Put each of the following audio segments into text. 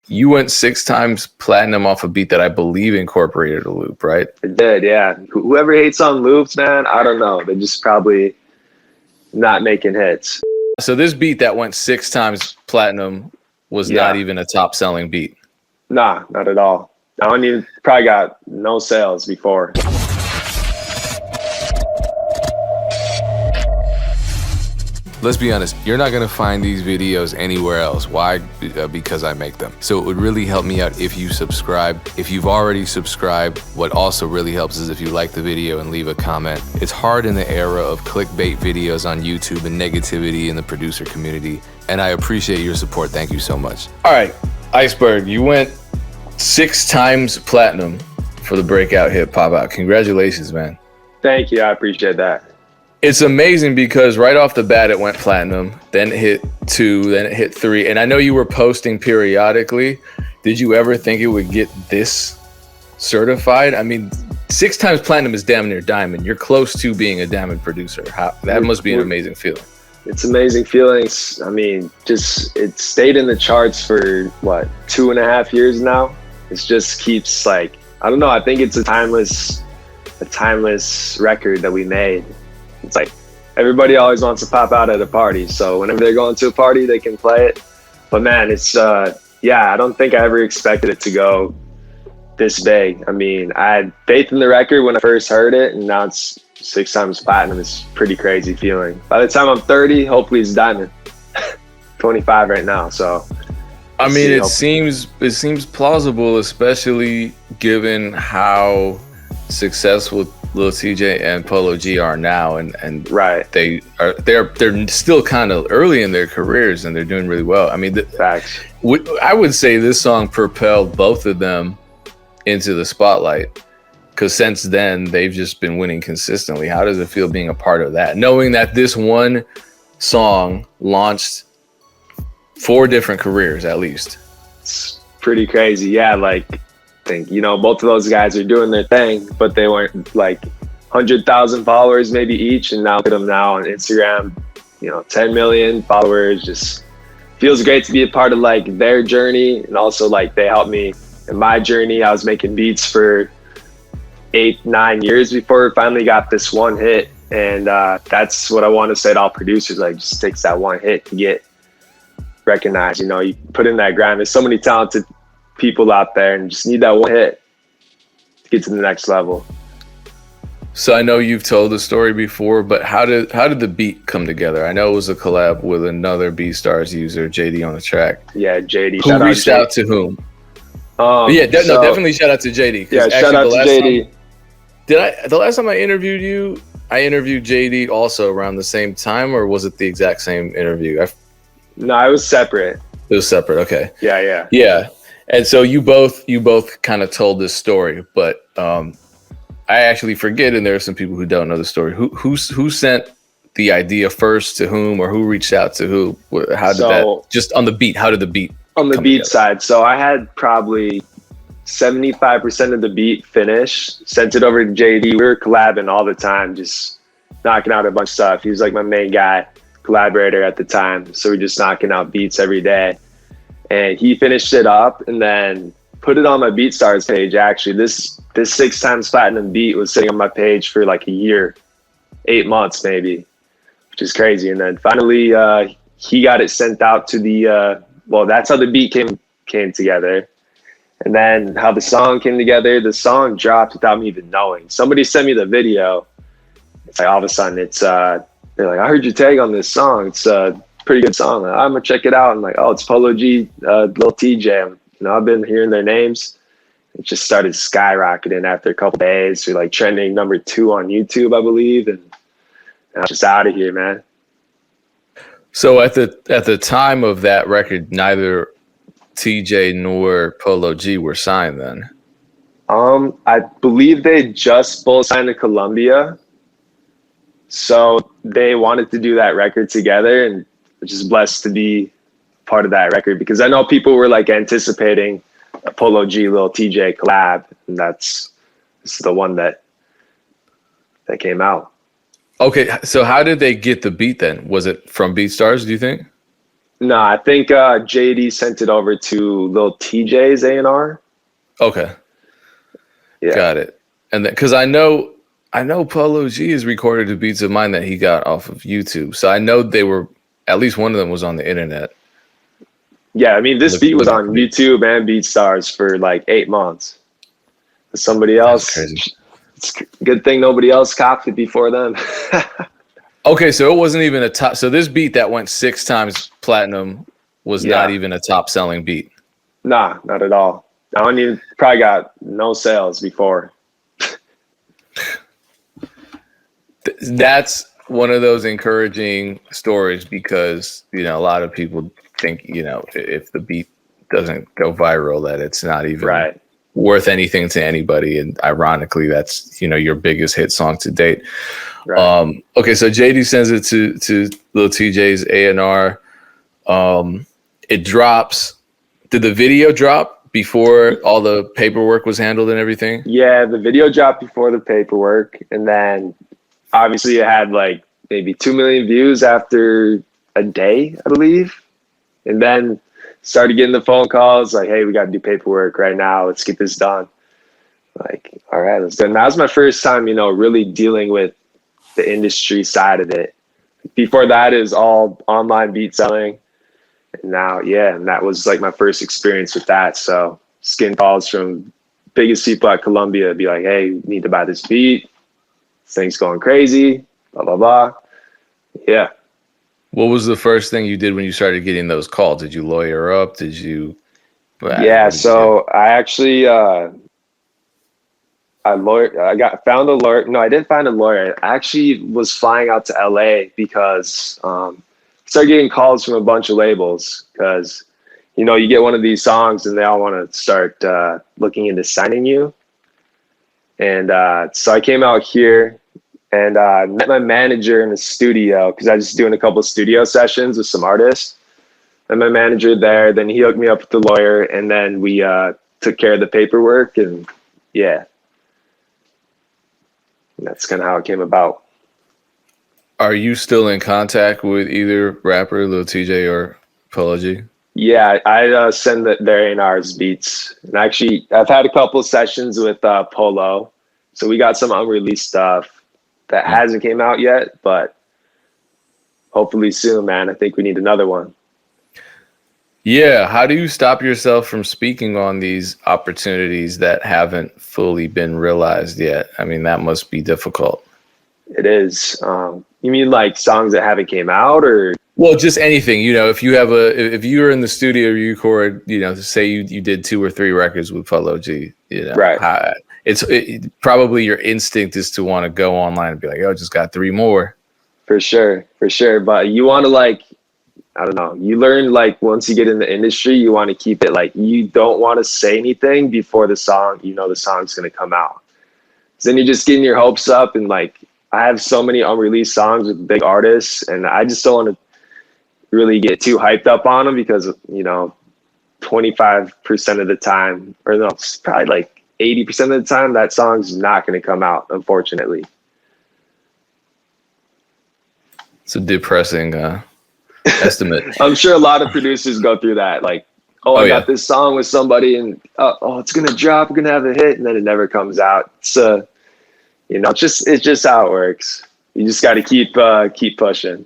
you went 6 times platinum off a beat that I believe incorporated a loop, right? It did, yeah. Whoever hates on loops, man, I don't know. They're just probably not making hits. So this beat that went 6 times platinum was not even a top selling beat. Nah, not at all. I don't even probably got no sales before. Let's be honest, you're not gonna find these videos anywhere else. Why? Because I make them. So it would really help me out if you subscribe. If you've already subscribed, what also really helps is if you like the video and leave a comment. It's hard in the era of clickbait videos on YouTube and negativity in the producer community, and I appreciate your support. Thank you so much. All right, Iceberg, you went 6 times platinum for the breakout hit Pop Out. Congratulations, man. Thank you, I appreciate that. It's amazing because right off the bat it went platinum, then it hit 2, then it hit 3. And I know you were posting periodically. Did you ever think it would get this certified? I mean, 6 times platinum is damn near diamond. You're close to being a diamond producer. That must be an amazing feeling. It's amazing feelings. I mean, just it stayed in the charts for what, 2.5 years now. It just keeps like, I don't know. I think it's a timeless record that we made. It's like everybody always wants to pop out at a party, so whenever they're going to a party, they can play it. But man, it's yeah, I don't think I ever expected it to go this big. I mean, I had faith in the record when I first heard it, and now it's 6 times platinum. It's a pretty crazy feeling. By the time I'm 30, hopefully it's diamond. 25 right now, so I mean, it seems plausible, especially given how successful Lil Tjay and Polo G are now, and right, they're still kind of early in their careers, and they're doing really well. I mean, facts. I would say this song propelled both of them into the spotlight, because since then they've just been winning consistently. How does it feel being a part of that, knowing that this one song launched 4 different careers at least? It's pretty crazy. Yeah, like, think, you know, both of those guys are doing their thing, but they weren't like 100,000 followers maybe each, and now look at them now on Instagram, you know, 10 million followers. Just feels great to be a part of like their journey, and also like they helped me in my journey. I was making beats for 8-9 years before I finally got this one hit, and that's what I want to say to all producers. Like, just takes that one hit to get recognized. You know, you put in that grind. There's so many talented people out there, and just need that one hit to get to the next level. So I know you've told the story before, but how did the beat come together? I know it was a collab with another BeatStars user, JD on the track. Yeah, JD. Who reached out to whom? Definitely shout out to JD. Yeah, shout out to JD. The last time I interviewed you, I interviewed JD also around the same time, or was it the exact same interview? No, it was separate. It was separate. Okay. Yeah. And so you both kind of told this story, but I actually forget, and there are some people who don't know the story. Who sent the idea first to whom, or who reached out to who? How did that, just on the beat, how did the beat on the beat side? So I had probably 75% of the beat finished, sent it over to JD. We were collabing all the time, just knocking out a bunch of stuff. He was like my main guy, collaborator at the time. So we're just knocking out beats every day. And he finished it up and then put it on my BeatStars page. Actually, this 6 times platinum beat was sitting on my page for like a year, 8 months maybe, which is crazy. And then finally, he got it sent out to the, well, that's how the beat came together. And then how the song came together, the song dropped without me even knowing. Somebody sent me the video. It's like all of a sudden it's, they're like, I heard your tag on this song. It's pretty good song. I'm gonna check it out. And like, oh, it's Polo G, Lil Tjay. You know, I've been hearing their names. It just started skyrocketing after a couple days. We're like trending number 2 on YouTube, I believe, and I'm just out of here, man. So at the time of that record, neither Tjay nor Polo G were signed then? I believe they just both signed to Columbia. So they wanted to do that record together, and just blessed to be part of that record, because I know people were like anticipating a Polo G Lil Tjay collab, and this is the one that came out. Okay, so how did they get the beat then? Was it from BeatStars, do you think? No, I think JD sent it over to Lil Tjay's A&R. Okay, Yeah. got it. And because I know Polo G has recorded the beats of mine that he got off of YouTube, so I know they were at least one of them was on the internet. Yeah, I mean, this beat was Looking at on the beat. YouTube and BeatStars for like 8 months. Somebody That's else, crazy. it's a good thing nobody else copped it before them. Okay, so it wasn't even a top. So this beat that went 6 times platinum was not Yeah, even a top selling beat. nah, not at all. I don't even, probably got no sales before. That's one of those encouraging stories because a lot of people think if the beat doesn't go viral that it's not even Right, worth anything to anybody, and ironically that's your biggest hit song to date. right. Okay, so JD sends it to Lil TJ's A&R. It drops. Did the video drop before all the paperwork was handled and everything? Yeah, the video dropped before the paperwork, and then obviously it had like maybe 2 million views after a day, I believe. And then started getting the phone calls like, hey, we got to do paperwork right now. Let's get this done. Like, all right, let's do it. And that was my first time, really dealing with the industry side of it. Before that is all online beat selling. And now, yeah, and that was like my first experience with that. So skin calls from biggest people at Columbia be like, hey, you need to buy this beat. This thing's going crazy, blah, blah, blah. Yeah. What was the first thing you did when you started getting those calls? Did you lawyer up? Did you? Yeah. What did you do? So I actually, found a lawyer. No, I didn't find a lawyer. I actually was flying out to LA because started getting calls from a bunch of labels because you get one of these songs and they all want to start looking into signing you. And so I came out here and met my manager in the studio because I was just doing a couple of studio sessions with some artists. And my manager there, then he hooked me up with the lawyer, and then we took care of the paperwork, and yeah, that's kind of how it came about. Are you still in contact with either rapper Lil TJ or Polo G? Yeah, I send their A&R's beats, and actually, I've had a couple of sessions with Polo, so we got some unreleased stuff that hasn't came out yet, but hopefully soon, man. I think we need another one. Yeah. How do you stop yourself from speaking on these opportunities that haven't fully been realized yet? I mean, that must be difficult. It is. You mean like songs that haven't came out, or? Well, just anything, if you're in the studio, you record, say you did 2 or 3 records with Polo G, Right. Probably your instinct is to want to go online and be like, oh, just got 3 more. For sure, for sure. But you want to I don't know. You learn once you get in the industry, you want to keep it you don't want to say anything before the song. The song's gonna come out. So then you're just getting your hopes up, and I have so many unreleased songs with big artists, and I just don't want to really get too hyped up on them because 25% of the time, or no, it's probably 80% of the time, that song's not going to come out, unfortunately. It's a depressing estimate. I'm sure a lot of producers go through that. I got this song with somebody, and it's gonna drop, we're gonna have a hit, and then it never comes out. It's it's just how it works. You just got to keep pushing.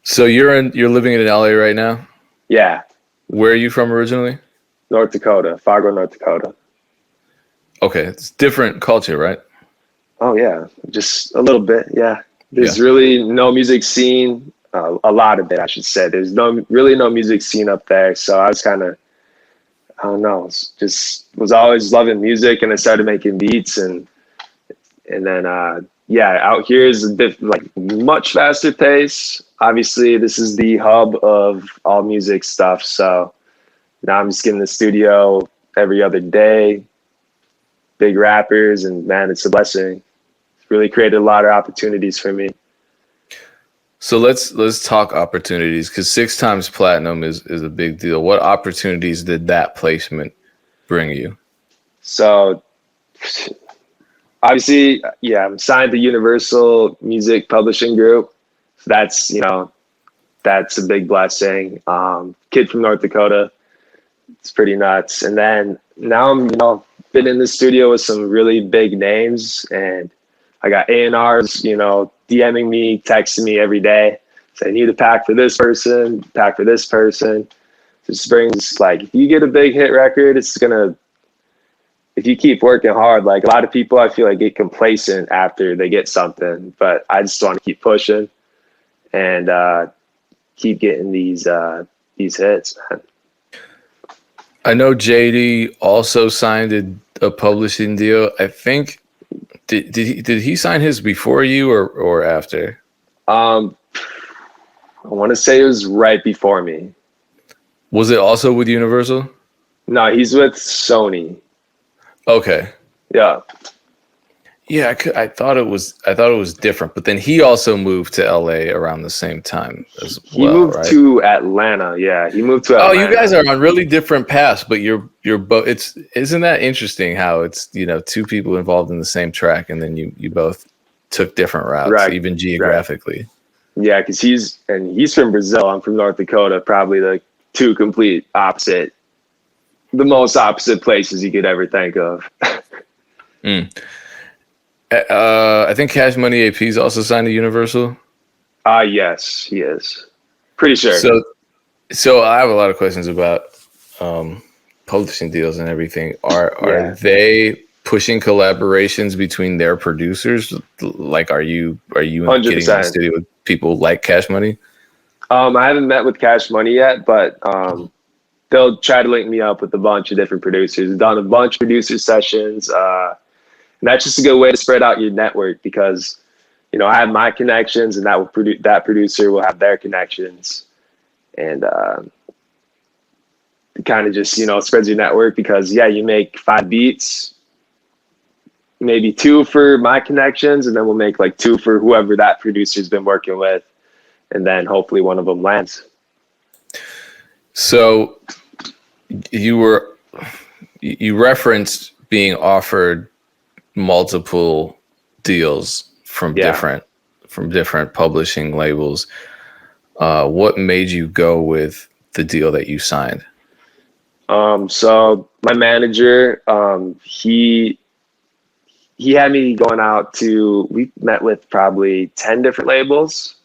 So you're living in LA right now? Yeah, Where are you from originally? North Dakota, Fargo, North Dakota. Okay, it's different culture, right? Oh yeah, just a little bit. Yeah, there's really no music scene. A lot of it, I should say. There's really no music scene up there. So I was kind of, I don't know, just was always loving music, and I started making beats, and then out here is a bit much faster pace. Obviously, this is the hub of all music stuff. So now I'm just getting in the studio every other day. Big rappers, and man, it's a blessing. It's really created a lot of opportunities for me. So let's talk opportunities, because 6 times platinum is a big deal. What opportunities did that placement bring you? So obviously, yeah, I'm signed to Universal Music Publishing Group. So that's, that's a big blessing. Kid from North Dakota, it's pretty nuts. And then now I'm, been in the studio with some really big names, and I got A&Rs, DMing me, texting me every day, saying, need a pack for this person, pack for this person. Just brings, like, if you get a big hit record, it's gonna, if you keep working hard, like a lot of people, I feel like get complacent after they get something, but I just want to keep pushing and keep getting these hits, man. I know JD also signed a publishing deal. I think did he sign his before you or after? I want to say it was right before me. Was it also with Universal? No, he's with Sony. Okay. Yeah. Yeah, I thought it was different, but then he also moved to LA around the same time as well. He moved right? to Atlanta. Yeah, he moved to Atlanta. Oh, you guys are on really different paths, but you're both. Isn't that interesting how it's two people involved in the same track, and then you both took different routes, right, even geographically. Right. Yeah, because he's from Brazil. I'm from North Dakota. Probably the two complete opposite, the most opposite places you could ever think of. I think Cash Money AP is also signed to Universal. Yes, he is. Pretty sure. So I have a lot of questions about publishing deals and everything. Are they pushing collaborations between their producers? Like, are you 100%. Getting in the studio with people like Cash Money? I haven't met with Cash Money yet, but they'll try to link me up with a bunch of different producers. I've done a bunch of producer sessions. And that's just a good way to spread out your network because, I have my connections, and that producer will have their connections, and it kind of just spreads your network because you make 5 beats, maybe 2 for my connections, and then we'll make like 2 for whoever that producer's been working with, and then hopefully one of them lands. So you referenced being offered multiple deals from different publishing labels. What made you go with the deal that you signed? So my manager, he had me going out we met with probably 10 different labels,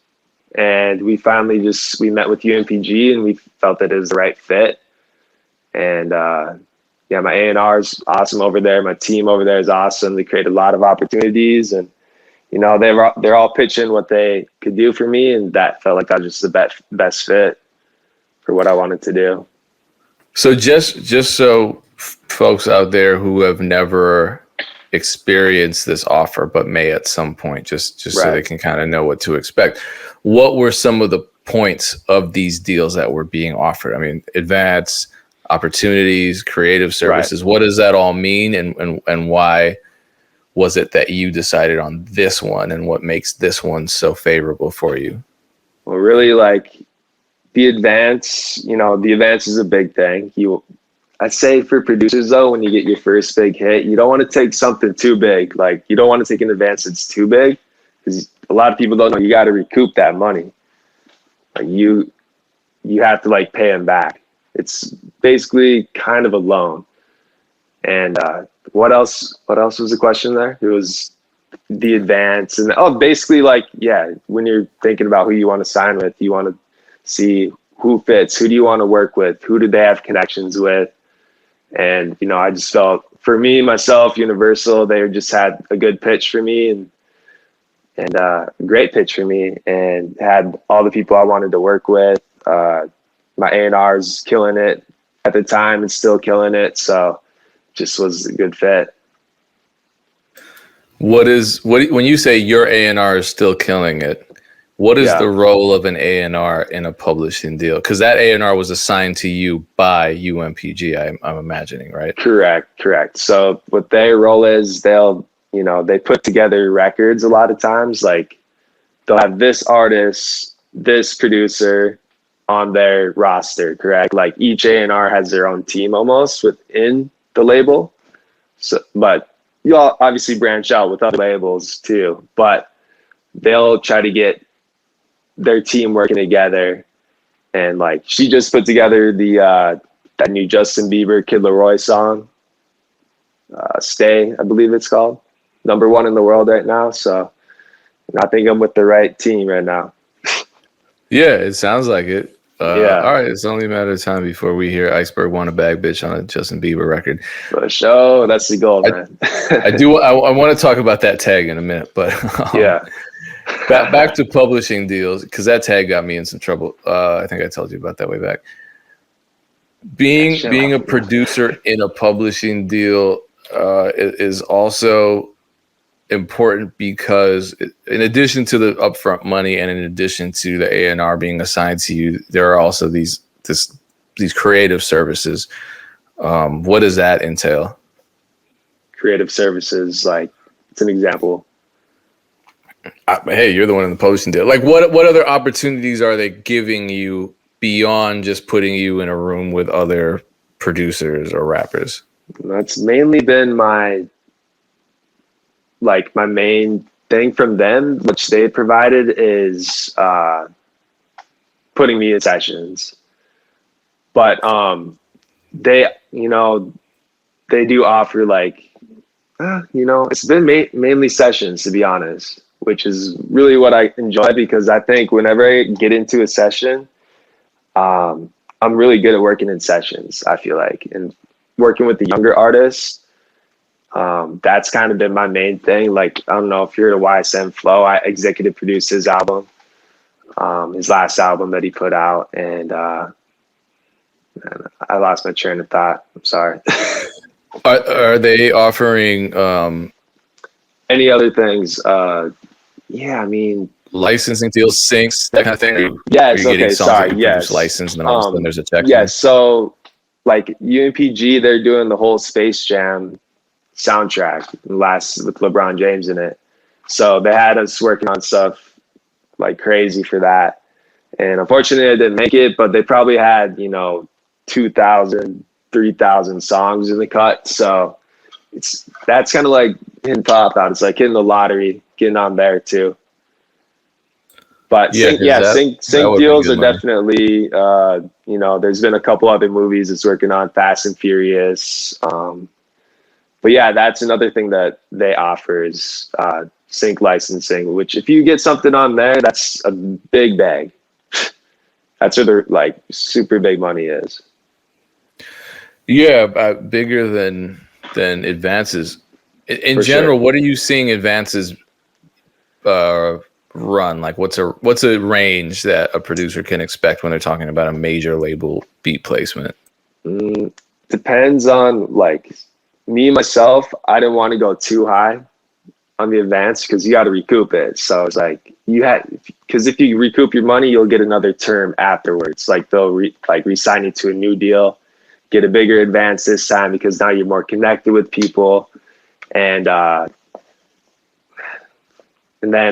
and we finally we met with UMPG, and we felt that it was the right fit. And my A&R is awesome over there. My team over there is awesome. They created a lot of opportunities, and they're all pitching what they could do for me, and that felt like that was just the best fit for what I wanted to do. So just so folks out there who have never experienced this offer but may at some point, just so they can kind of know what to expect, what were some of the points of these deals that were being offered? I mean, advance, opportunities, creative services. What does that all mean, and why was it that you decided on this one, and what makes this one so favorable for you? Well, really, like the advance, the advance is a big thing. I'd say for producers though, when you get your first big hit, you don't want to take something too big. Like, you don't want to take an advance that's too big, because a lot of people don't know you got to recoup that money. Like you have to like pay them back. It's basically kind of a loan. And what else was the question there? It was the advance, and basically like, when you're thinking about who you want to sign with, you want to see who fits, who do you want to work with, who do they have connections with. And I just felt, for me, myself, Universal, they just had a good pitch for me, and a great pitch for me, and had all the people I wanted to work with. My A&R's killing it at the time and still killing it, so just was a good fit. When you say your A&R is still killing it, what is the role of an A&R in a publishing deal? Because that A&R was assigned to you by UMPG, I'm imagining, right? Correct. So what their role is, they put together records a lot of times. Like, they'll have this artist, this producer on their roster, correct? Like, each A&R has their own team almost within the label. So, but you all obviously branch out with other labels too, but they'll try to get their team working together. And like she just put together the that new Justin Bieber Kid Laroi song, Stay, I believe it's called. #1 in the world right now. So I think I'm with the right team right now. Yeah, it sounds like it. Yeah. All right, it's only a matter of time before we hear Iceberg "Want a Bag Bitch" on a Justin Bieber record. For sure, that's the goal, man. I do. I want to talk about that tag in a minute, but Yeah. back to publishing deals, because that tag got me in some trouble. I think I told you about that way back. Being a producer in a publishing deal is also important because in addition to the upfront money and in addition to the A&R being assigned to you, there are also these creative services. What does that entail? Creative services, like it's an example. Hey, you're the one in the publishing deal. Like what other opportunities are they giving you beyond just putting you in a room with other producers or rappers? That's mainly been my main thing from them, which they provided, is putting me in sessions. But they do offer it's been mainly sessions, to be honest, which is really what I enjoy, because I think whenever I get into a session, I'm really good at working in sessions, I feel like, and working with the younger artists. That's kind of been my main thing. Like, I don't know if you're at a YSM Flow, I executive produced his album, his last album that he put out. And I lost my train of thought. I'm sorry. Are they offering any other things? Yeah, I mean, licensing deals, syncs, that kind of thing? Yes. Okay. Sorry. Yes. License, and then all of a sudden there's a check. Yes. So like UNPG, they're doing the whole Space Jam soundtrack with LeBron James in it. So they had us working on stuff like crazy for that. And unfortunately I didn't make it, but they probably had, 2,000, 3,000 songs in the cut. So that's kind of like hitting pop out. It's like hitting the lottery, getting on there too. But sync deals are definitely, there's been a couple other movies it's working on, Fast and Furious. But yeah, that's another thing that they offer is sync licensing, which if you get something on there, that's a big bag. That's where their super big money is. Yeah, bigger than advances. In general, what are you seeing advances run? Like what's a range that a producer can expect when they're talking about a major label beat placement? Depends on me, myself, I didn't want to go too high on the advance because you got to recoup it. So it's like because if you recoup your money, you'll get another term afterwards. Like they'll re-sign you to a new deal, get a bigger advance this time because now you're more connected with people, and then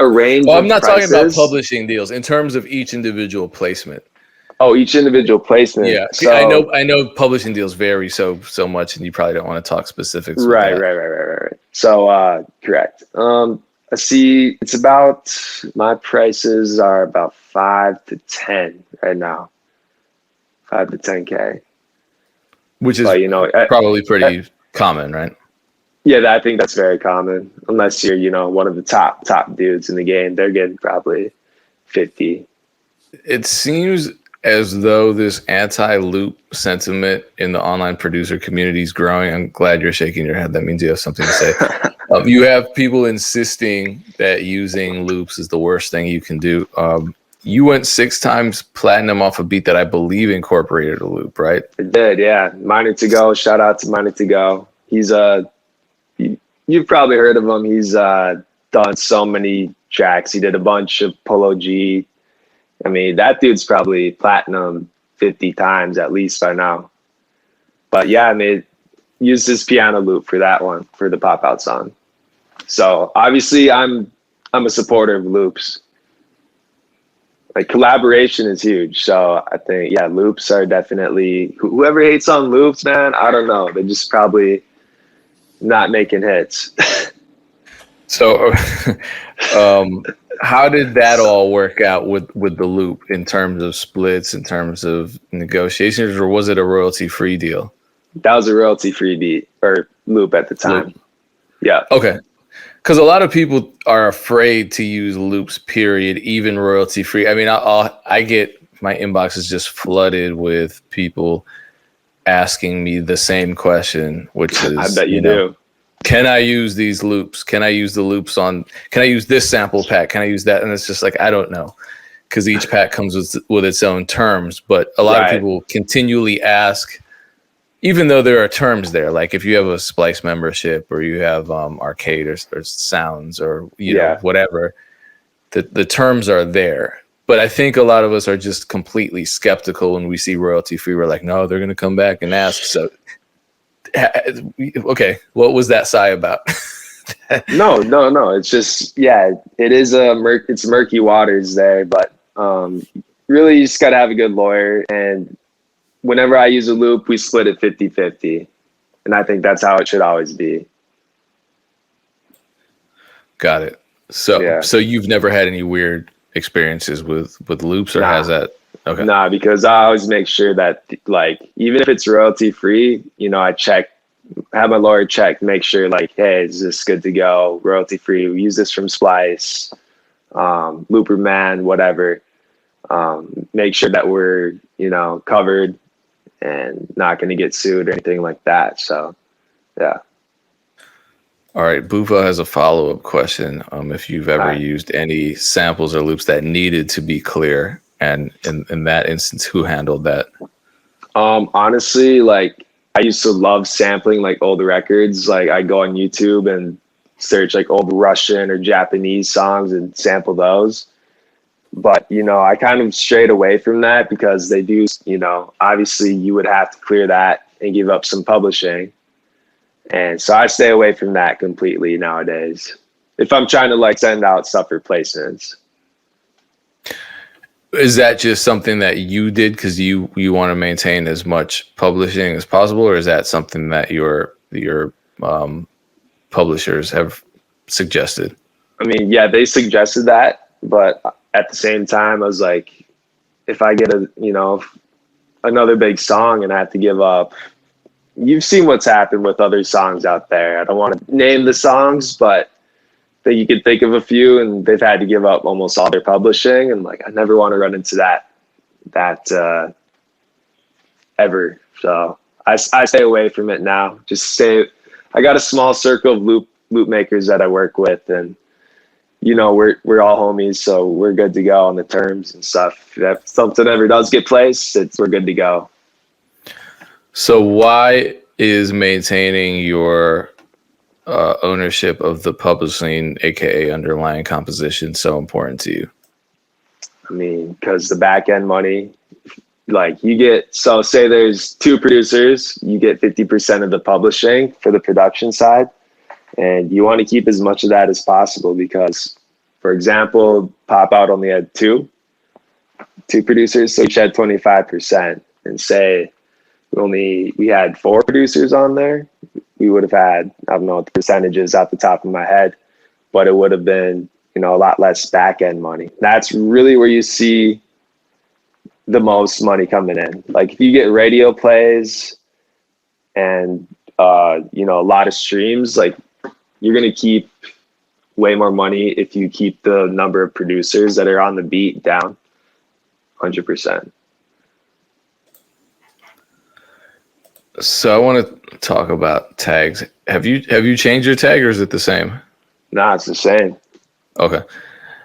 arrange. Well, I'm not talking about publishing deals in terms of each individual placement. Oh, each individual placement. Yeah, so, I know publishing deals vary so much, and you probably don't want to talk specifics. Right. So, correct. I see. It's about, my prices are about 5 to 10 right now. 5 to 10K, which is probably pretty common, right? Yeah, I think that's very common. Unless you're, one of the top dudes in the game, they're getting probably 50. It seems as though this anti-loop sentiment in the online producer community is growing. I'm glad you're shaking your head. That means you have something to say. You have people insisting that using loops is the worst thing you can do. You went 6 times platinum off a beat that I believe incorporated a loop, right? It did, yeah. Minor to Go. Shout out to Minor to Go. He's you've probably heard of him. He's done so many tracks. He did a bunch of Polo G. I mean, that dude's probably platinum 50 times at least by now. But yeah, I mean, used his piano loop for that one, for the Pop Out song. So obviously I'm a supporter of loops. Collaboration is huge. So I think, yeah, loops are definitely, whoever hates on loops, man, I don't know. They're just probably not making hits. So How did that all work out with the loop in terms of splits, in terms of negotiations, or was it a royalty free deal? That was a royalty free beat or loop at the time. Loop. Yeah. Okay. Because a lot of people are afraid to use loops, period, even royalty free. I mean, I get my inbox is just flooded with people asking me the same question, which is, I bet you do. Can I use these loops? Can I use the loops can I use this sample pack? Can I use that? And it's just like, I don't know, because each pack comes with its own terms. But a lot of people continually ask, even though there are terms there, like if you have a Splice membership or you have arcade or sounds or you know whatever, the terms are there. But I think a lot of us are just completely skeptical when we see royalty free. We're like, no, they're going to come back and ask. So, okay, what was that sigh about? No. It's just, it is it's murky waters there, but really you just got to have a good lawyer. And whenever I use a loop, we split it 50-50. And I think that's how it should always be. Got it. So you've never had any weird experiences with loops, or has that? Okay. Nah, because I always make sure that, like, even if it's royalty free, you know, I have my lawyer check, make sure, like, hey, is this good to go? Royalty free. We use this from Splice, Looper Man, whatever. Make sure that we're, you know, covered and not going to get sued or anything like that. So, yeah. All right. Bufa has a follow-up question. If you've ever used any samples or loops that needed to be clear, and in that instance, who handled that? Honestly, like, I used to love sampling like old records. Like, I go on YouTube and search like old Russian or Japanese songs and sample those. But, you know, I kind of strayed away from that because they do, you know, obviously you would have to clear that and give up some publishing. And so I stay away from that completely nowadays if I'm trying to like send out stuff for placements. Is that just something that you did because you want to maintain as much publishing as possible, or is that something that your publishers have suggested? I mean, yeah, they suggested that, but at the same time, I was like, if I get another big song and I have to give up, you've seen what's happened with other songs out there. I don't want to name the songs, but that you could think of a few, and they've had to give up almost all their publishing. And like, I never want to run into that ever. So I stay away from it now. I got a small circle of loop makers that I work with, and you know, we're all homies, so we're good to go on the terms and stuff. If something ever does get placed, we're good to go. So why is maintaining your ownership of the publishing, aka underlying composition, so important to you? I mean, because the back end money, like say there's two producers, you get 50% of the publishing for the production side. And you want to keep as much of that as possible because, for example, Pop Out only had two producers, so each had 25%. And say we had 4 producers on there, we would have had, I don't know the percentages off the top of my head, but it would have been, you know, a lot less back end money. That's really where you see the most money coming in. Like if you get radio plays and you know, a lot of streams, like you're going to keep way more money if you keep the number of producers that are on the beat down 100%. So I want to talk about tags. Have you changed your tag, or is it the same? Nah, it's the same. Okay.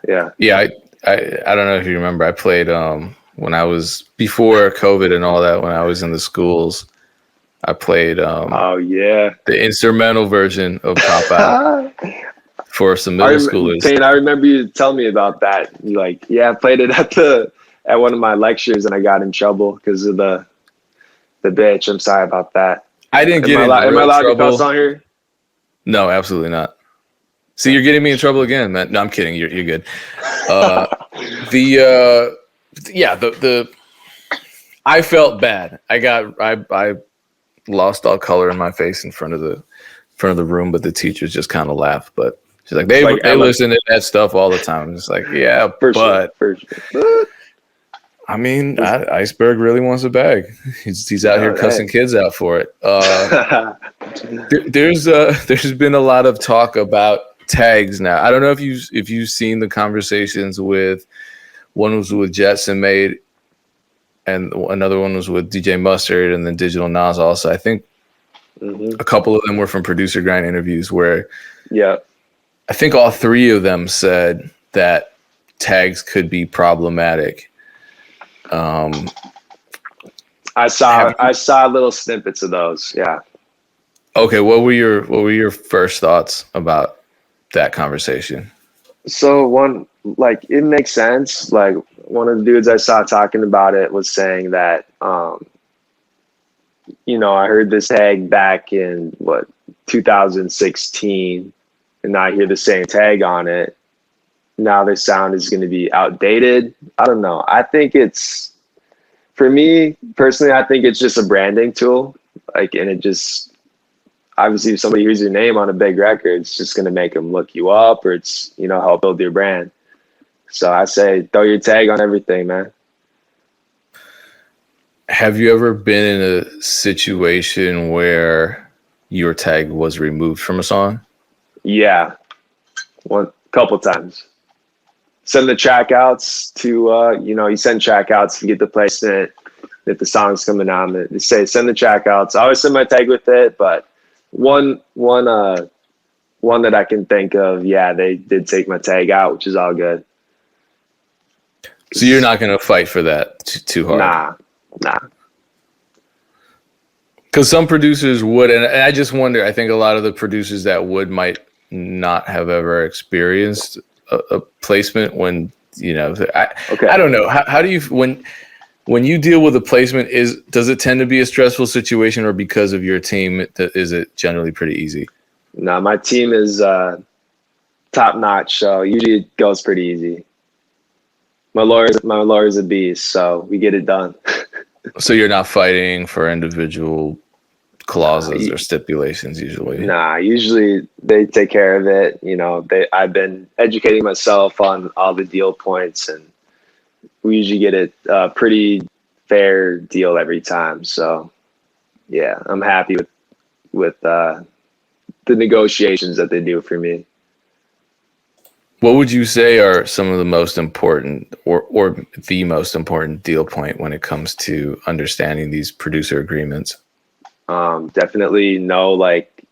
Yeah. Yeah. I don't know if you remember, I played when I was before COVID and all that, when I was in the schools, I played the instrumental version of Choppa for some middle schoolers. Payne, I remember you telling me about that. Like, yeah, I played it at one of my lectures and I got in trouble because of the bitch. I'm sorry about that. I didn't get in trouble. Am I allowed to cuss on here? No, absolutely not. See, you're getting me in trouble again, man. No, I'm kidding. You're good. I felt bad. I lost all color in my face in front of the room, but the teachers just kind of laughed. But She's like, they Like they listen to that stuff all the time. It's like, yeah, for but sure, for sure. I mean, Iceberg really wants a bag. He's out here cussing kids out for it. There's been a lot of talk about tags now. I don't know if you've seen the conversations with, one was with Jetson Made and another one was with DJ Mustard and then Digital Nas also. I think a couple of them were from Producer Grind interviews where I think all three of them said that tags could be problematic. I saw little snippets of those. Yeah. Okay, what were your first thoughts about that conversation? So one, like, it makes sense. Like, one of the dudes I saw talking about it was saying that, you know, I heard this tag back in 2016, and now I hear the same tag on it. Now the sound is going to be outdated. I don't know. I think for me personally, I think it's just a branding tool. Like, and it just, obviously if somebody hears your name on a big record, it's just going to make them look you up, or it's, you know, help build your brand. So I say, throw your tag on everything, man. Have you ever been in a situation where your tag was removed from a song? Yeah. Couple times. Send the track outs to, you know, you send track outs to get the placement. If the song's coming out, they say, send the track outs. I always send my tag with it, but one that I can think of, yeah, they did take my tag out, which is all good. So you're not going to fight for that too hard? Nah. Because some producers would, and I just wonder, I think a lot of the producers that would might not have ever experienced a placement when, you know, I don't know. How do you, when you deal with a placement, does it tend to be a stressful situation, or because of your team, is it generally pretty easy? No, my team is top notch, so usually it goes pretty easy. My lawyer's a beast, so we get it done. So you're not fighting for individual clauses or stipulations usually? Nah, usually they take care of it. You know, I've been educating myself on all the deal points, and we usually get a pretty fair deal every time. So yeah, I'm happy with the negotiations that they do for me. What would you say are some of the most important or the most important deal point when it comes to understanding these producer agreements? Definitely know like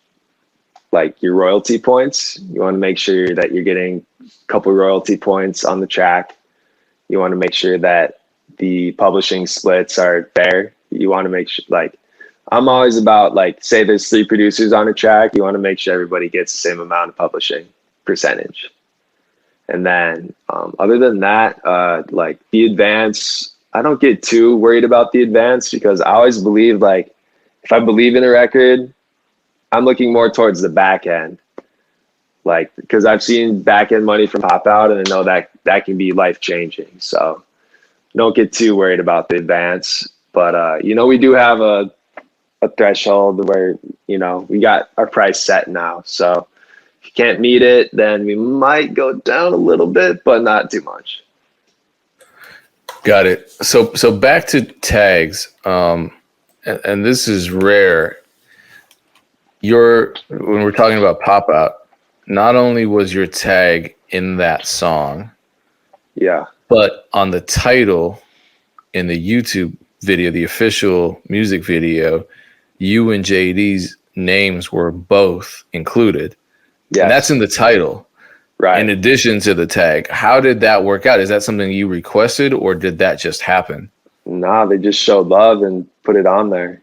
your royalty points. You want to make sure that you're getting a couple royalty points on the track. You want to make sure that the publishing splits are fair. You want to make sure, like, I'm always about, like, say there's 3 producers on a track, you want to make sure everybody gets the same amount of publishing percentage. And then other than that, like the advance, I don't get too worried about the advance, because I always believe, like, if I believe in a record, I'm looking more towards the back end. Like, because I've seen back end money from Pop Out, and I know that can be life changing. So don't get too worried about the advance. But, you know, we do have a threshold where, you know, we got our price set now. So if you can't meet it, then we might go down a little bit, but not too much. Got it. So back to tags, and this is rare. When we're talking about Pop Out, not only was your tag in that song, yeah, but on the title in the YouTube video, the official music video, you and JD's names were both included. Yeah, and that's in the title, right? In addition to the tag. How did that work out? Is that something you requested, or did that just happen? Nah, they just showed love and put it on there.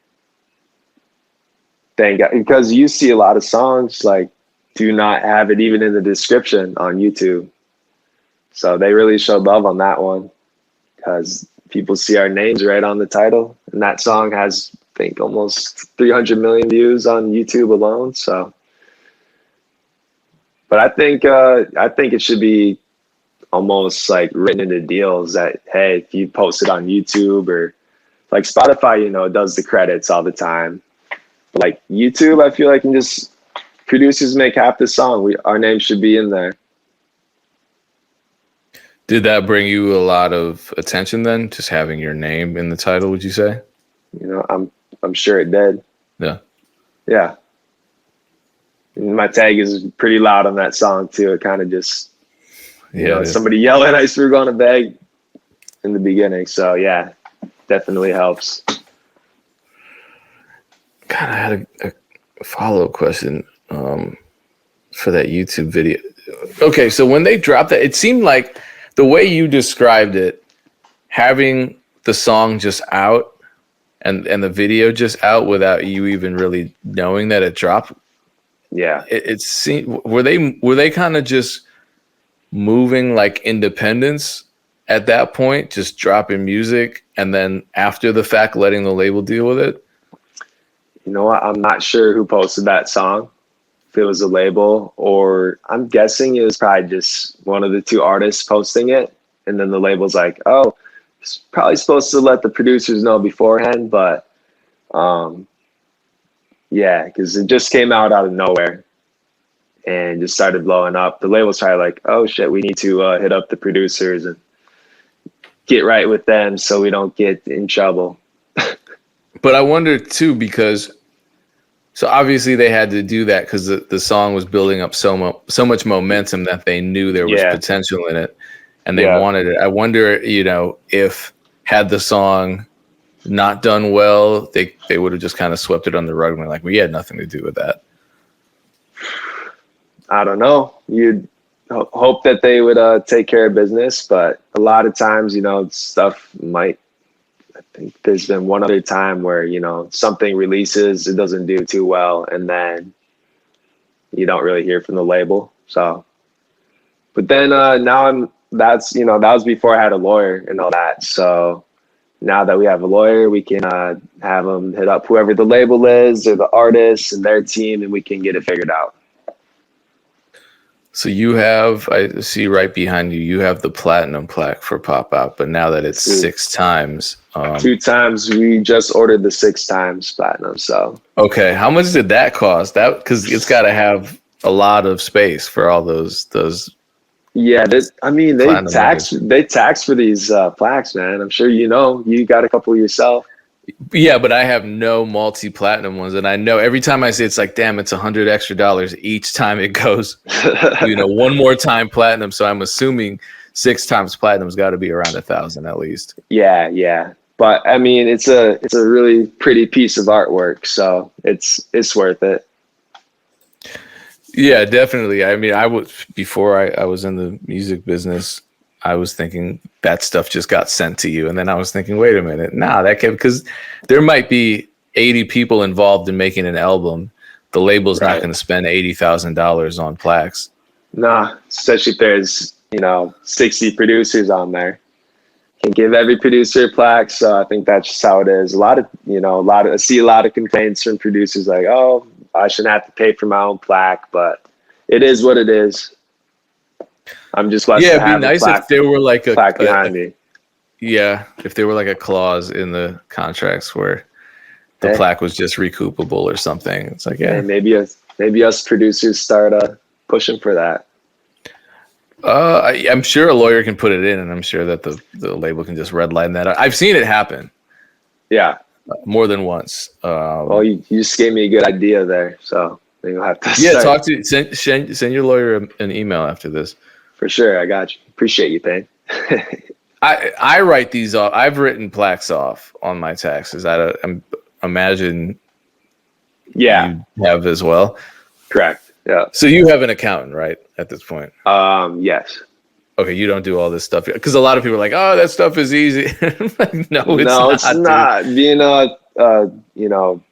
Thank God, because you see a lot of songs like do not have it even in the description on YouTube. So they really showed love on that one, because people see our names right on the title, and that song has, I think, almost 300 million views on YouTube alone. So, but I think it should be almost like written into deals that, hey, if you post it on YouTube, or like Spotify, you know, it does the credits all the time. But like YouTube, I feel like you can just producers make half the song. Our name should be in there. Did that bring you a lot of attention then, just having your name in the title, would you say? You know, I'm sure it did. Yeah. Yeah. And my tag is pretty loud on that song too. It kind of just, you know, somebody yelling Iceberg on a bag in the beginning. So yeah, definitely helps. God, I had a follow-up question for that YouTube video. Okay, so when they dropped that, it seemed like the way you described it, having the song just out and the video just out without you even really knowing that it dropped. Yeah. It seemed, were they kind of just moving like independents at that point, just dropping music and then after the fact letting the label deal with it? You know what? I'm not sure who posted that song. If it was a label, or I'm guessing it was probably just one of the two artists posting it. And then the label's like, oh, it's probably supposed to let the producers know beforehand. But yeah, because it just came out of nowhere and just started blowing up. The label's probably like, oh shit, we need to hit up the producers and get right with them so we don't get in trouble. But I wonder too, because so obviously they had to do that because the song was building up so much momentum that they knew there was potential in it and they wanted it. I wonder, you know, if had the song not done well, they would have just kind of swept it under the rug and were like, we had nothing to do with that. I don't know. You'd hope that they would take care of business, but a lot of times, you know, stuff might. I think there's been one other time where, you know, something releases, it doesn't do too well, and then you don't really hear from the label. So, but then now that was before I had a lawyer and all that. So now that we have a lawyer, we can have them hit up whoever the label is or the artist and their team, and we can get it figured out. So you have, I see right behind you, you have the platinum plaque for Pop Out, but now that it's 6 times. 2 times. We just ordered the 6 times platinum. So okay, how much did that cost? That because it's got to have a lot of space for all those. Yeah, they tax for these plaques, man. I'm sure you know. You got a couple yourself. Yeah, but I have no multi-platinum ones, and I know every time I say it's like, damn, it's $100 extra each time it goes, you know, one more time platinum. So I'm assuming 6 times platinum's got to be around 1,000 at least. Yeah. But I mean, it's a really pretty piece of artwork, so it's worth it. Yeah, definitely. I mean, before I was in the music business, I was thinking that stuff just got sent to you. And then I was thinking, wait a minute. Because there might be 80 people involved in making an album. The label's not going to spend $80,000 on plaques. Nah, especially if there's, you know, 60 producers on there. Can give every producer a plaque. So I think that's just how it is. I see a lot of complaints from producers like, oh, I shouldn't have to pay for my own plaque, but it is what it is. I'm just blessed to have it'd be nice if there were like a plaque behind me. Yeah, if there were like a clause in the contracts where the plaque was just recoupable or something. It's like, yeah, maybe us producers start pushing for that. I'm sure a lawyer can put it in, and I'm sure that the label can just redline that. I've seen it happen. Yeah, more than once. Well, you just gave me a good idea there, so you'll have to. Yeah, talk to send your lawyer an email after this. For sure, I got you. Appreciate you, Payne. I write these off. I've written plaques off on my taxes. I imagine you have as well. Correct. Yeah. So you have an accountant, right, at this point? Yes. Okay, you don't do all this stuff because a lot of people are like, "Oh, that stuff is easy." No, it's not. Being you know,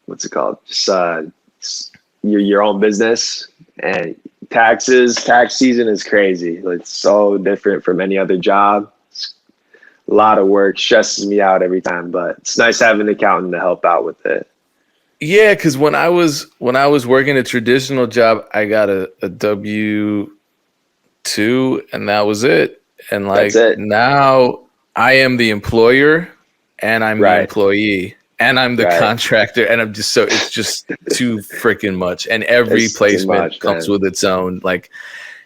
what's it called? Just your own business, and tax season is crazy. It's so different from any other job. It's a lot of work, stresses me out every time, but it's nice having an accountant to help out with it. Yeah, because when I was working a traditional job, I got a W-2, and that was it. And like now, I am the employer and I'm the employee. and I'm the Right. contractor, and I'm just so it's just too freaking much. And every It's too placement much, comes man. with its own, like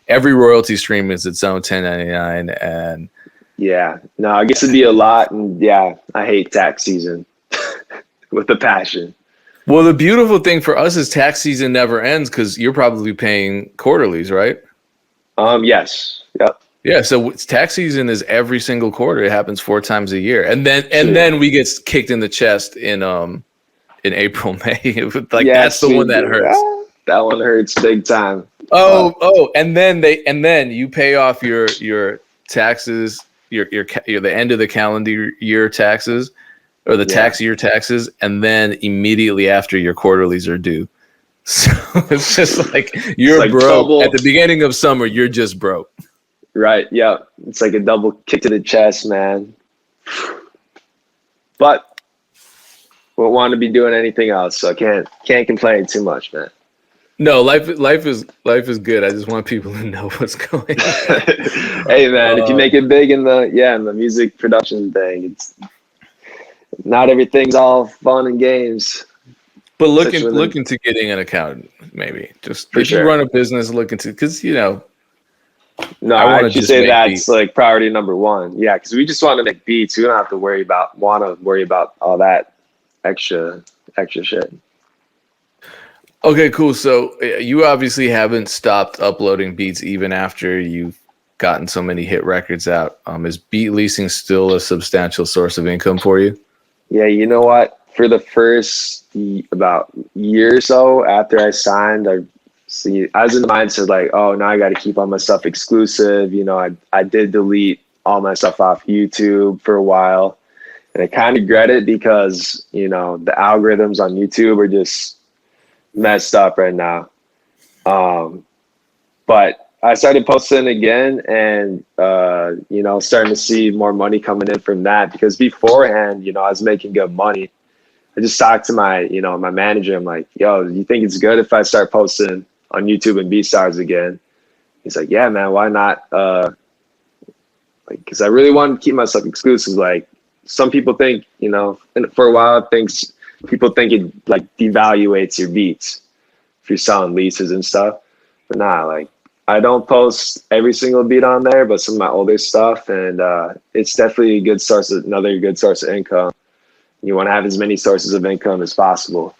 every royalty stream is its own 1099. And Yeah. No, I guess it'd be a lot. And yeah, I hate tax season with a passion. well, the beautiful thing for us is tax season never ends because you're probably paying quarterlies, right? Yes. Yep. Yeah, so tax season is every single quarter. It happens 4 times a year, and Sweet. then we get kicked in the chest in April, May. Like that's Yes, the we one that do. hurts. That one hurts big time. And then you pay off your taxes, your the end of the calendar year taxes or the tax year taxes, and then immediately after your quarterlies are due. So it's just like you're like broke double. at the beginning of summer. You're just broke. Right. Yeah. It's like a double kick to the chest, man. But won't want to be doing anything else, so can't complain too much, man. No, life is good. I just want people to know what's going on. Hey, man, if you make it big in the music production thing, it's not everything's all fun and games. But look into getting an accountant, maybe. Just For if sure. you run a business, look into because No, I I wanna actually just say make that's beats. like priority number one. Yeah, because we just want to make beats. We don't have to worry about all that extra shit. Okay, cool. So you obviously haven't stopped uploading beats even after you've gotten so many hit records out. Is beat leasing still a substantial source of income for you? Yeah, you know what? For the first about year or so after I signed, I was in the mindset like, oh, now I got to keep all my stuff exclusive. You know, I did delete all my stuff off YouTube for a while, and I kind of regret it because the algorithms on YouTube are just messed up right now. But I started posting again, and starting to see more money coming in from that because beforehand, I was making good money. I just talked to my manager. I'm like, yo, do you think it's good if I start posting on YouTube and BeatStars again? He's like, yeah, man, why not? Because I really want to keep myself exclusive. Like some people think, and for a while, people think it like devaluates your beats if you're selling leases and stuff. But nah, like I don't post every single beat on there, but some of my older stuff, and it's definitely another good source of income. You want to have as many sources of income as possible.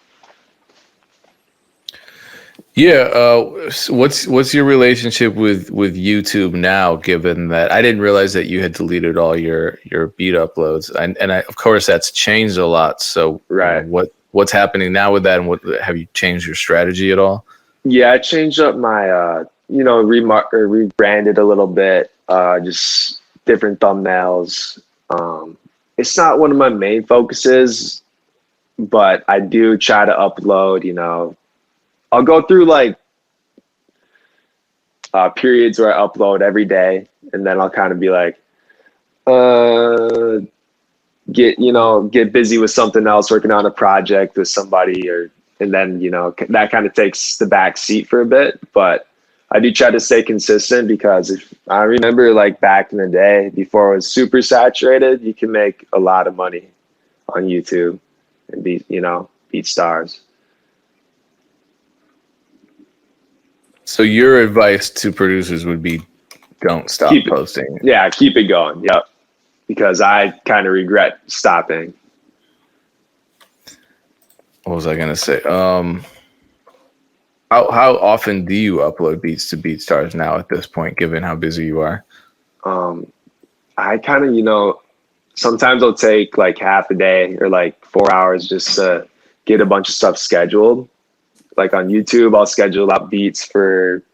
Yeah. What's your relationship with YouTube now? Given that I didn't realize that you had deleted all your beat uploads, and of course that's changed a lot. So Right. What's happening now with that, and what have you changed your strategy at all? Yeah, I changed up my rebranded a little bit, just different thumbnails. It's not one of my main focuses, but I do try to upload. I'll go through like periods where I upload every day, and then I'll kind of be like, get busy with something else, working on a project with somebody, and then that kind of takes the back seat for a bit. But I do try to stay consistent because if I remember like back in the day before it was super saturated, you can make a lot of money on YouTube and beat stars. So your advice to producers would be don't stop posting. Yeah, keep it going. Yep. Because I kind of regret stopping. What was I gonna say? How often do you upload beats to BeatStars now at this point, given how busy you are? I kind of, sometimes I'll take like half a day or like 4 hours just to get a bunch of stuff scheduled. Like on YouTube, I'll schedule out beats for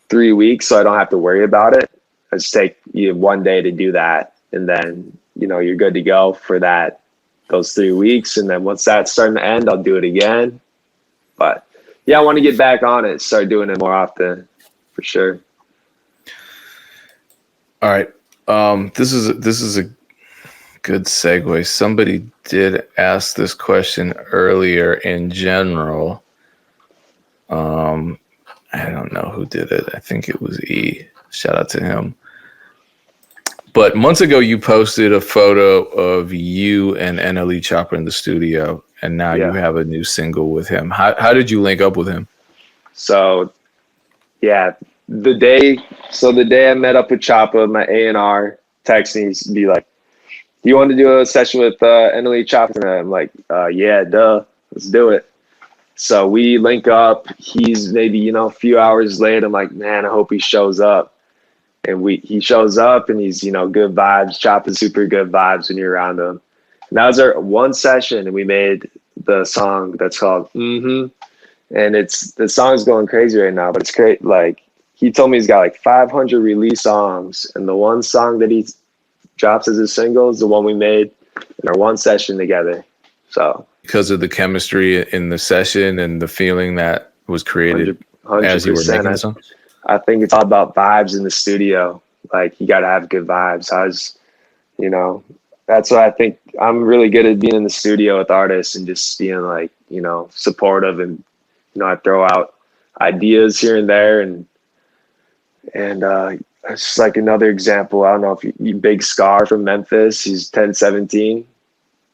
3 weeks so I don't have to worry about it. I just take one day to do that. And then, you're good to go for those 3 weeks. And then once that's starting to end, I'll do it again. But yeah, I want to get back on it, start doing it more often for sure. All right. This is a good segue. Somebody did ask this question earlier in general. I don't know who did it. I think it was E. Shout out to him. But months ago, you posted a photo of you and NLE Choppa in the studio, and now you have a new single with him. How did you link up with him? So, yeah, the day I met up with Choppa, my A&R texted me to be like, "Do you want to do a session with NLE Choppa?" And I'm like, "Yeah, duh, let's do it." So we link up. He's maybe a few hours late. I'm like, man, I hope he shows up. And he shows up, and he's good vibes. Choppa's super good vibes when you're around him. And that was our one session, and we made the song that's called "Mm-hmm." And the song's going crazy right now, but it's great. Like, he told me he's got like 500 release songs, and the one song that he drops as a single is the one we made in our one session together. So because of the chemistry in the session and the feeling that was created 100%, as you were making the song? I think it's all about vibes in the studio. Like, you got to have good vibes. That's what I think. I'm really good at being in the studio with artists and just being like, supportive, and I throw out ideas here and there, and it's just like another example. I don't know if you Big Scar from Memphis. He's 1017.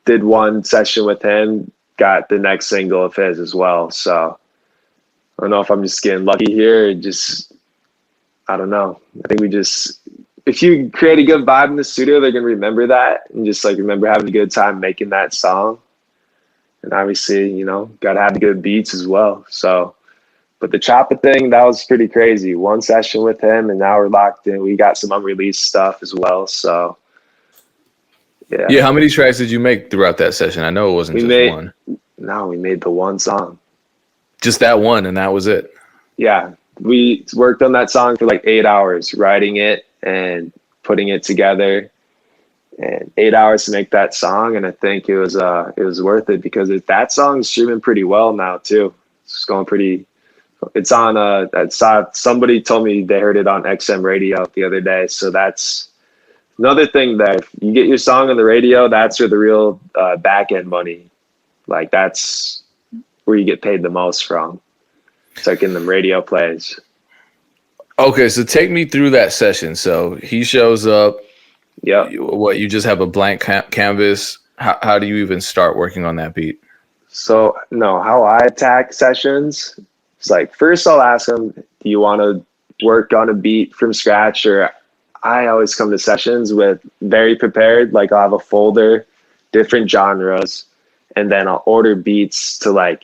Did one session with him, got the next single of his as well. So I don't know if I'm just getting lucky here. I don't know. I think if you create a good vibe in the studio, they're going to remember that and just like remember having a good time making that song. And obviously, got to have the good beats as well. So, but the Choppa thing, that was pretty crazy. One session with him, and now we're locked in. We got some unreleased stuff as well. So, yeah. Yeah. How many tracks did you make throughout that session? I know it wasn't one. No, we made the one song. Just that one, and that was it. Yeah. We worked on that song for like 8 hours, writing it and putting it together, and 8 hours to make that song. And I think it was worth it because that song's streaming pretty well now too. It's going pretty. It's on. I saw somebody told me they heard it on XM radio the other day. So that's another thing, that if you get your song on the radio, that's where the real back end money. Like, that's where you get paid the most from. It's like in the radio plays. Okay, so take me through that session. So he shows up. Yeah. You just have a blank canvas. How do you even start working on that beat? So, no, how I attack sessions, it's like, first I'll ask them, do you want to work on a beat from scratch? Or I always come to sessions with very prepared, like I'll have a folder, different genres, and then I'll order beats to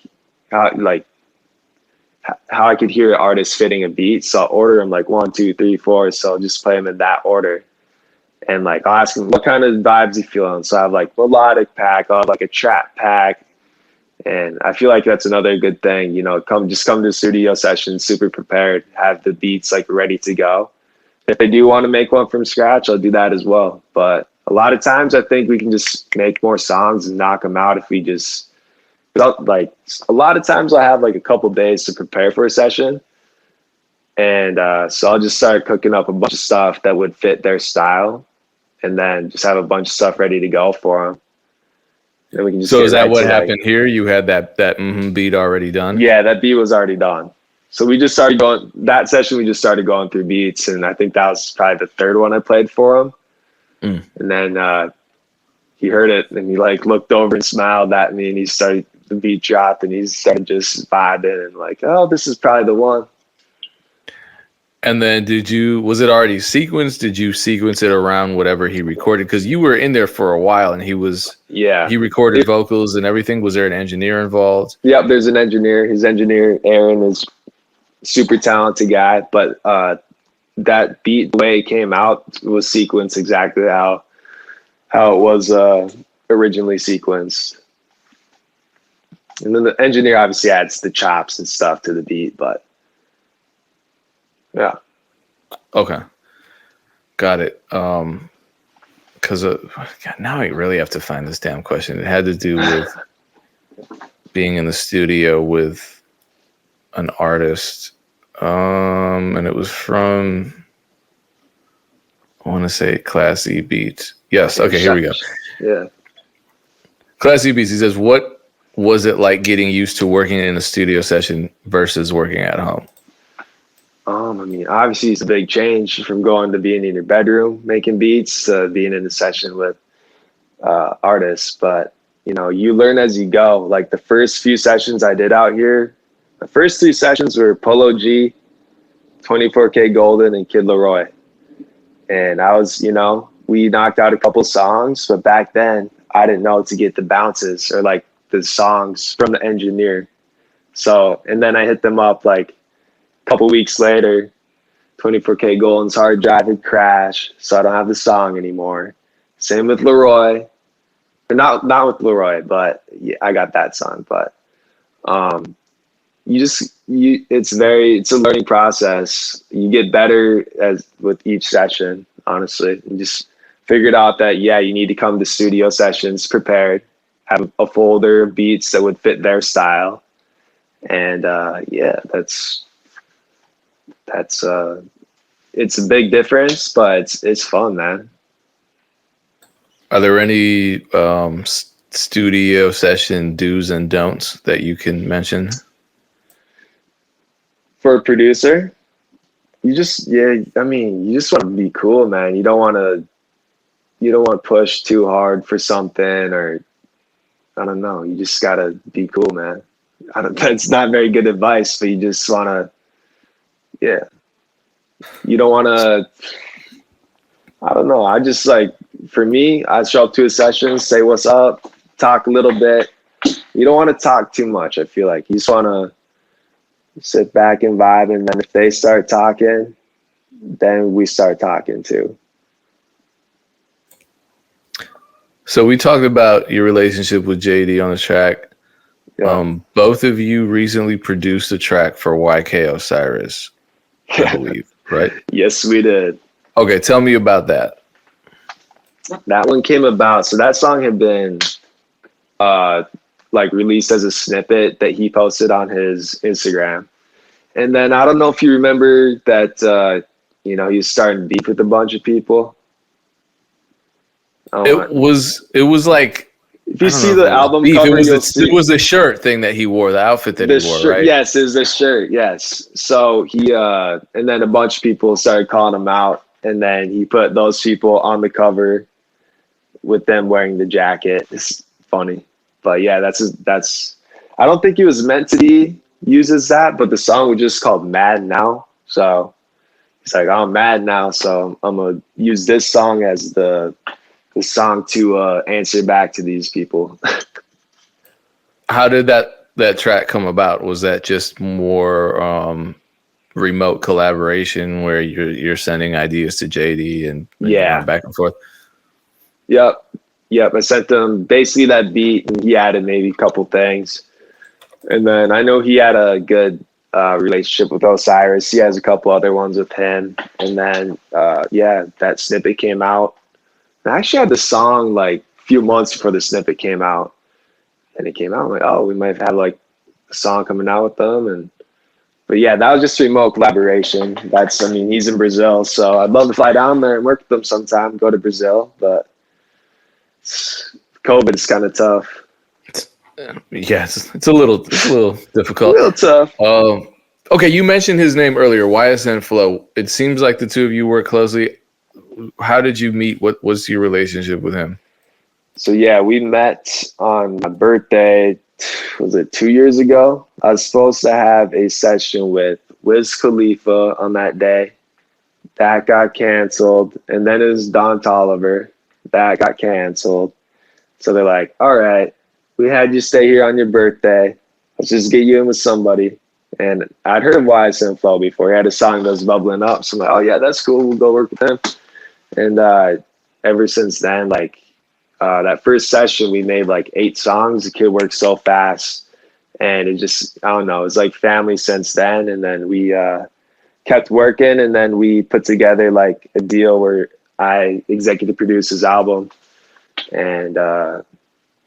how I could hear artists fitting a beat. So I'll order them like 1, 2, 3, 4. So I'll just play them in that order. And like, I'll ask them what kind of vibes you feeling. So I have like melodic pack, I'll have like a trap pack. And I feel like that's another good thing, come to a studio session super prepared, have the beats like ready to go. If they do want to make one from scratch, I'll do that as well. But a lot of times I think we can just make more songs and knock them out if we just, like, a lot of times I have like a couple days to prepare for a session. And so I'll just start cooking up a bunch of stuff that would fit their style, and then just have a bunch of stuff ready to go for them. And we can just. So is that what happened here? You had that beat already done? Yeah, that beat was already done. So we just started going, that session, we just started going through beats, and I think that was probably the third one I played for him. And then he heard it, and he like looked over and smiled at me, and the beat dropped, and he started just vibing and like, oh, this is probably the one. And then was it already sequenced? Did you sequence it around whatever he recorded? Because you were in there for a while, and he recorded vocals and everything. Was there an engineer involved? Yep, there's an engineer. His engineer, Aaron, is super talented guy, but that beat, the way it came out, was sequenced exactly how it was originally sequenced. And then the engineer obviously adds the chops and stuff to the beat, but yeah. Okay. Got it. Because now I really have to find this damn question. It had to do with being in the studio with an artist. And it was from, I want to say Class E Beats. Yes. Okay, here we go. Yeah. Class E Beats. He says, what was it like getting used to working in a studio session versus working at home? I mean, obviously it's a big change from going to being in your bedroom making beats to being in a session with artists. But you know, you learn as you go. Like the first few sessions I did out here, the first 3 sessions were Polo G, 24K Golden, and Kid Leroy. And I was, you know, we knocked out a couple songs, but back then I didn't know to get the bounces or like the songs from the engineer. So, and then I hit them up like a couple weeks later. 24K Golden's hard drive had crashed, so I don't have the song anymore. Same with Leroy, or not with Leroy, but yeah, I got that song. But it's a learning process. You get better as with each session. Honestly, you just figured out that you need to come to studio sessions prepared, have a folder of beats that would fit their style, and that's it's a big difference, but it's fun, man. Are there any studio session do's and don'ts that you can mention? For a producer, you just want to be cool, man. You don't want to push too hard for something, or I don't know. You just gotta be cool, man. That's not very good advice, but you just want to, you don't want to, I don't know. I just like, for me, I show up to a session, say what's up, talk a little bit. You don't want to talk too much. I feel like you just want to sit back and vibe. And then if they start talking, then we start talking too. So we talked about your relationship with JD on the track. Yeah. Both of you recently produced a track for YK Osiris, I believe, right? Yes, we did. Okay, tell me about that. That one came about. So that song had been like released as a snippet that he posted on his Instagram. And then I don't know if you remember that, he was starting beef with a bunch of people. It was like, if you see the album cover, it was the shirt thing that he wore, the outfit that he wore, right? Yes, it was the shirt. Yes. So he, and then a bunch of people started calling him out, and then he put those people on the cover with them wearing the jacket. It's funny, but yeah, that's. I don't think he was meant to be used as that, but the song was just called "Mad Now." So he's like, "I'm mad now," so I'm gonna use this song as the song to answer back to these people. How did that track come about? Was that just more remote collaboration where you're sending ideas to JD and back and forth? Yep. I sent him basically that beat, and he added maybe a couple things. And then I know he had a good relationship with Osiris. He has a couple other ones with him. And then that snippet came out. I actually had the song like a few months before the snippet came out, and it came out. I'm like, oh, we might have like a song coming out with them. But yeah, that was just a remote collaboration. He's in Brazil, so I'd love to fly down there and work with them sometime, go to Brazil, but COVID is kind of tough. Yes, it's a little difficult. A little tough. Okay, you mentioned his name earlier, YSN Flow. It seems like the two of you work closely. How did you meet? What was your relationship with him? So yeah, we met on my birthday. Was it 2 years ago? I was supposed to have a session with Wiz Khalifa on that day. That got canceled. And then it was Don Toliver. That got canceled. So they're like, all right, we had you stay here on your birthday. Let's just get you in with somebody. And I'd heard of YSN Flow before. He had a song that was bubbling up. So I'm like, oh yeah, that's cool. We'll go work with him. And ever since then, that first session, we made like 8 songs. The kid worked so fast, and it just, I don't know, it's like family since then. And then we kept working, and then we put together like a deal where I executive produced his album. And,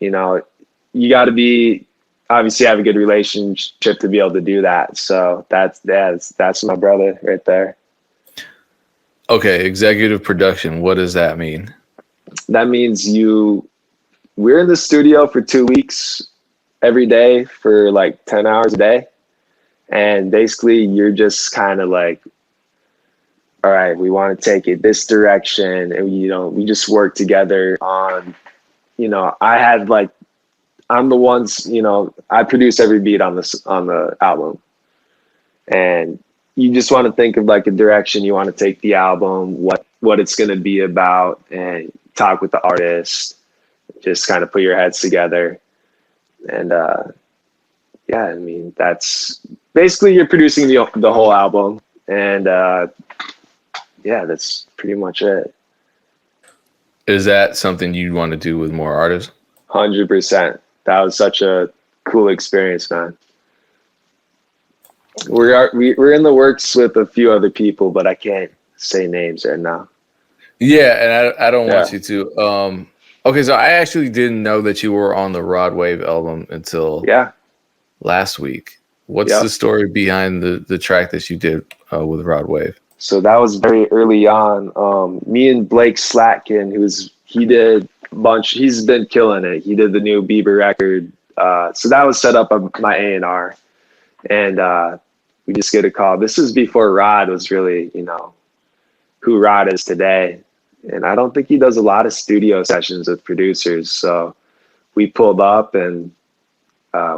you got to be, obviously have a good relationship to be able to do that. So that's my brother right there. Okay, executive production. What does that mean? That means we're in the studio for 2 weeks every day for like 10 hours a day. And basically you're just kind of like, all right, we want to take it this direction. And, we just work together on, I had like, I'm the ones, I produce every beat on the album. And you just want to think of like a direction you want to take the album, what it's going to be about, and talk with the artist, just kind of put your heads together. And, yeah, I mean, that's basically you're producing the whole album. And, yeah, that's pretty much it. Is that something you want to do with more artists? 100%. That was such a cool experience, man. We're in the works with a few other people, but I can't say names right now. Yeah, and I don't want you to. Okay, so I actually didn't know that you were on the Rod Wave album until last week. What's the story behind the track that you did with Rod Wave? So that was very early on. Me and Blake Slatkin, he did a bunch. He's been killing it. He did the new Bieber record. So that was set up on my A&R, and we just get a call. This is before Rod was really, who Rod is today. And I don't think he does a lot of studio sessions with producers. So we pulled up and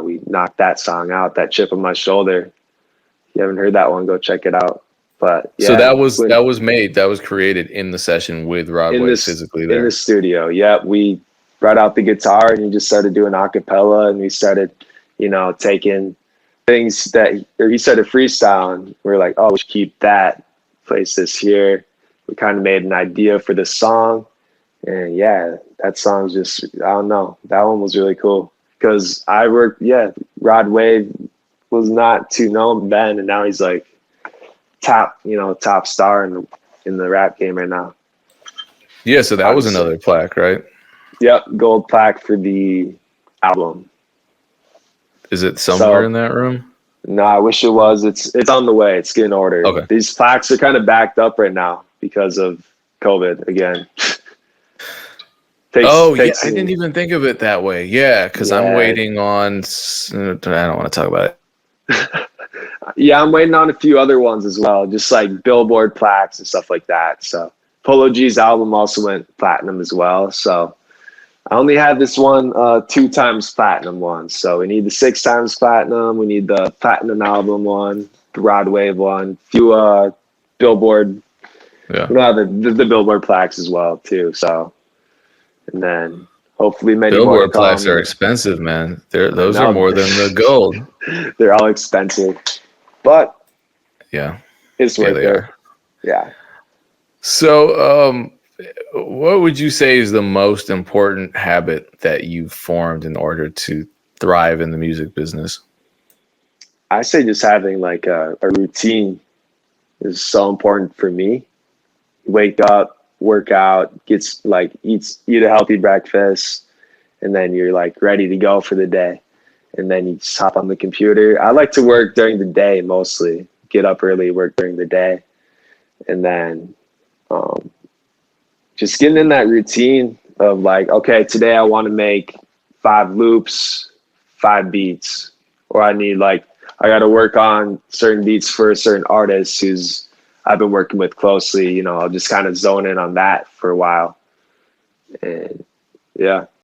we knocked that song out, That Chip on My Shoulder. If you haven't heard that one, go check it out. But yeah, so that was created in the session with Rod Wave physically there in the studio. Yeah, we brought out the guitar and he just started doing a cappella, and we started, taking things he started freestyling. We're like, oh, we should keep that, place this here. We kind of made an idea for the song, and yeah, that song's just, I don't know, that one was really cool because Rod Wave was not too known then, and now he's like top star in the rap game right now. Yeah, so that was another plaque, right? Yep, gold plaque for the album. Is it somewhere in that room? No, I wish it was. It's on the way. It's getting ordered. Okay. These plaques are kind of backed up right now because of COVID again. I didn't even think of it that way. Yeah, because I'm waiting on. I don't want to talk about it. Yeah, I'm waiting on a few other ones as well, just like Billboard plaques and stuff like that. So Polo G's album also went platinum as well. So I only have this one 2 times platinum one. So we need the 6 times platinum. We need the platinum album one, the Rod Wave one, few Billboard. Yeah. We have the Billboard plaques as well too. So, and then hopefully many Billboard more plaques are expensive, man. Those are more than the gold. They're all expensive, but yeah, it's worth it. Yeah. So, what would you say is the most important habit that you've formed in order to thrive in the music business? I say just having like a routine is so important for me. Wake up, work out, eat a healthy breakfast, and then you're like ready to go for the day. And then you just hop on the computer. I like to work during the day mostly. Get up early, work during the day, and then just getting in that routine of like, okay, today I want to make 5 loops, 5 beats, or I got to work on certain beats for a certain artist who's I've been working with closely. I'll just kind of zone in on that for a while. And yeah,